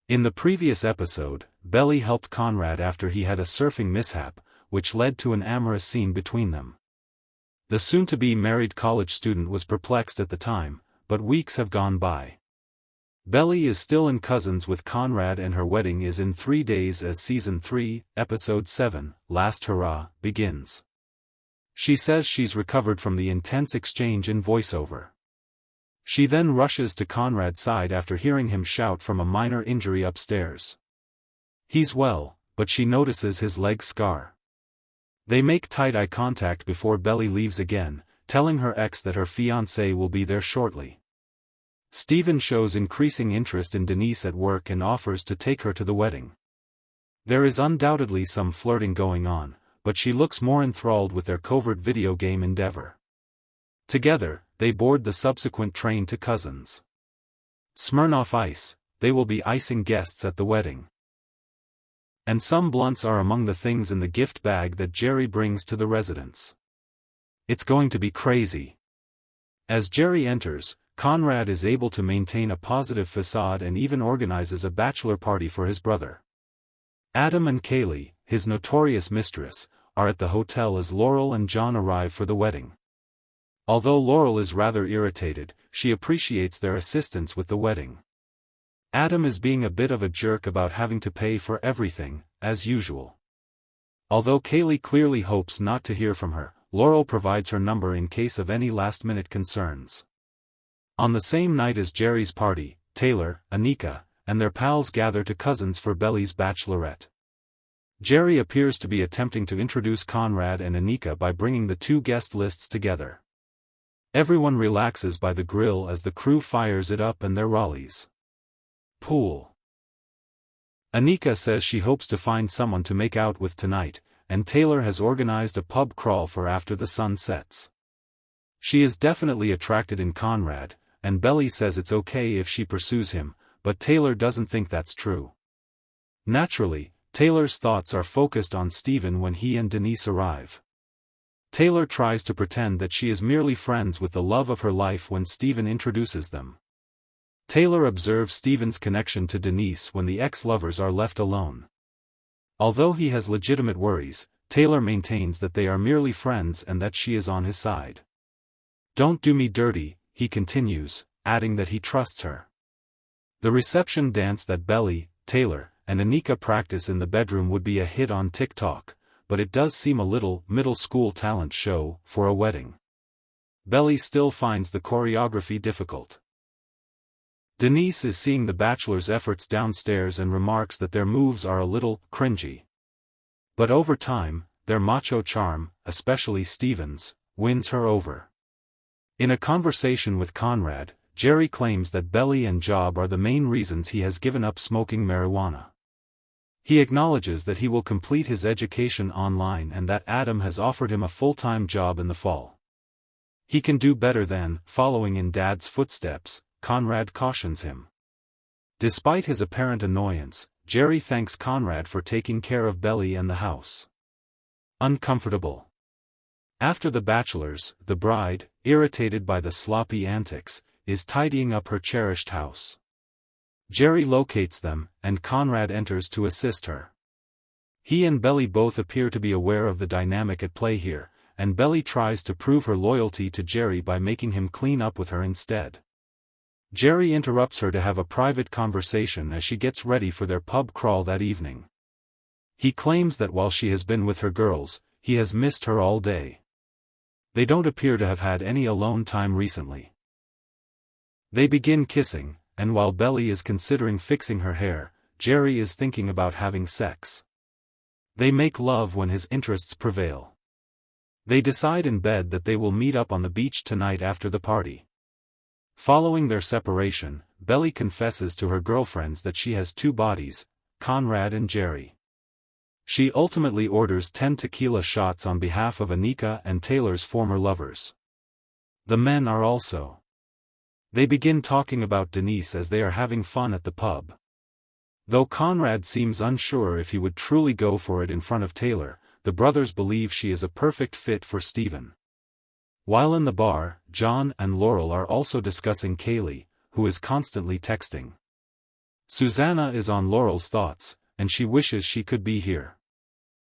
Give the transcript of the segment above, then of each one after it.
In the previous episode, Belly helped Conrad after he had a surfing mishap, which led to an amorous scene between them. The soon-to-be married college student was perplexed at the time, but weeks have gone by. Belly is still in cousins with Conrad and her wedding is in 3 days as Season 3, Episode 7, Last Hurrah, begins. She says she's recovered from the intense exchange in voiceover. She then rushes to Conrad's side after hearing him shout from a minor injury upstairs. He's well, but she notices his leg scar. They make tight eye contact before Belly leaves again, telling her ex that her fiancé will be there shortly. Steven shows increasing interest in Denise at work and offers to take her to the wedding. There is undoubtedly some flirting going on, but she looks more enthralled with their covert video game endeavor. Together, they board the subsequent train to Cousins. Smirnoff Ice, they will be icing guests at the wedding. And some blunts are among the things in the gift bag that Jerry brings to the residence. It's going to be crazy. As Jerry enters, Conrad is able to maintain a positive facade and even organizes a bachelor party for his brother. Adam and Kaylee, his notorious mistress, are at the hotel as Laurel and John arrive for the wedding. Although Laurel is rather irritated, she appreciates their assistance with the wedding. Adam is being a bit of a jerk about having to pay for everything, as usual. Although Kaylee clearly hopes not to hear from her, Laurel provides her number in case of any last-minute concerns. On the same night as Jerry's party, Taylor, Anika, and their pals gather to Cousins for Belly's bachelorette. Jerry appears to be attempting to introduce Conrad and Anika by bringing the two guest lists together. Everyone relaxes by the grill as the crew fires it up and their rallies. Pool. Anika says she hopes to find someone to make out with tonight, and Taylor has organized a pub crawl for after the sun sets. She is definitely attracted in Conrad, and Belly says it's okay if she pursues him, but Taylor doesn't think that's true. Naturally, Taylor's thoughts are focused on Steven when he and Denise arrive. Taylor tries to pretend that she is merely friends with the love of her life when Steven introduces them. Taylor observes Steven's connection to Denise when the ex-lovers are left alone. Although he has legitimate worries, Taylor maintains that they are merely friends and that she is on his side. "Don't do me dirty," he continues, adding that he trusts her. The reception dance that Belly, Taylor, and Anika practice in the bedroom would be a hit on TikTok, but it does seem a little middle school talent show for a wedding. Belly still finds the choreography difficult. Denise is seeing the bachelors' efforts downstairs and remarks that their moves are a little cringy. But over time, their macho charm, especially Steven's, wins her over. In a conversation with Conrad, Jerry claims that Belly and Job are the main reasons he has given up smoking marijuana. He acknowledges that he will complete his education online and that Adam has offered him a full-time job in the fall. He can do better than following in Dad's footsteps, Conrad cautions him. Despite his apparent annoyance, Jerry thanks Conrad for taking care of Belly and the house. Uncomfortable. After the bachelors, the bride, irritated by the sloppy antics, is tidying up her cherished house. Jerry locates them, and Conrad enters to assist her. He and Belly both appear to be aware of the dynamic at play here, and Belly tries to prove her loyalty to Jerry by making him clean up with her instead. Jerry interrupts her to have a private conversation as she gets ready for their pub crawl that evening. He claims that while she has been with her girls, he has missed her all day. They don't appear to have had any alone time recently. They begin kissing, and while Belly is considering fixing her hair, Jerry is thinking about having sex. They make love when his interests prevail. They decide in bed that they will meet up on the beach tonight after the party. Following their separation, Belly confesses to her girlfriends that she has two bodies, Conrad and Jerry. She ultimately orders 10 tequila shots on behalf of Anika and Taylor's former lovers. The men are also. They begin talking about Denise as they are having fun at the pub. Though Conrad seems unsure if he would truly go for it in front of Taylor, the brothers believe she is a perfect fit for Steven. While in the bar, John and Laurel are also discussing Kaylee, who is constantly texting. Susanna is on Laurel's thoughts, and she wishes she could be here.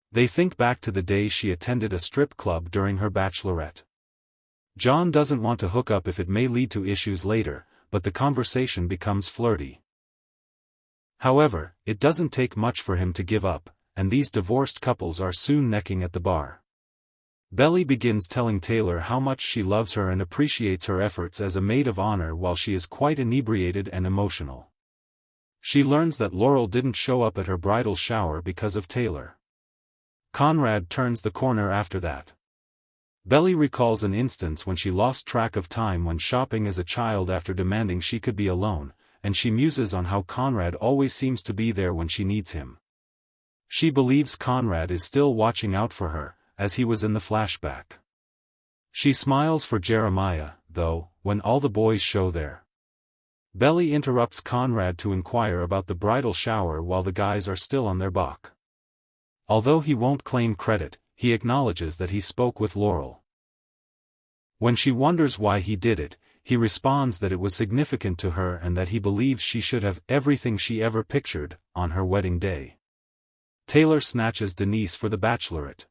They think back to the day she attended a strip club during her bachelorette. John doesn't want to hook up if it may lead to issues later, but the conversation becomes flirty. However, it doesn't take much for him to give up, and these divorced couples are soon necking at the bar. Belly begins telling Taylor how much she loves her and appreciates her efforts as a maid of honor while she is quite inebriated and emotional. She learns that Laurel didn't show up at her bridal shower because of Taylor. Conrad turns the corner after that. Belly recalls an instance when she lost track of time when shopping as a child after demanding she could be alone, and she muses on how Conrad always seems to be there when she needs him. She believes Conrad is still watching out for her, as he was in the flashback. She smiles for Jeremiah, though, when all the boys show there. Belly interrupts Conrad to inquire about the bridal shower while the guys are still on their balk. Although he won't claim credit, he acknowledges that he spoke with Laurel. When she wonders why he did it, he responds that it was significant to her and that he believes she should have everything she ever pictured on her wedding day. Taylor snatches Denise for the bachelorette.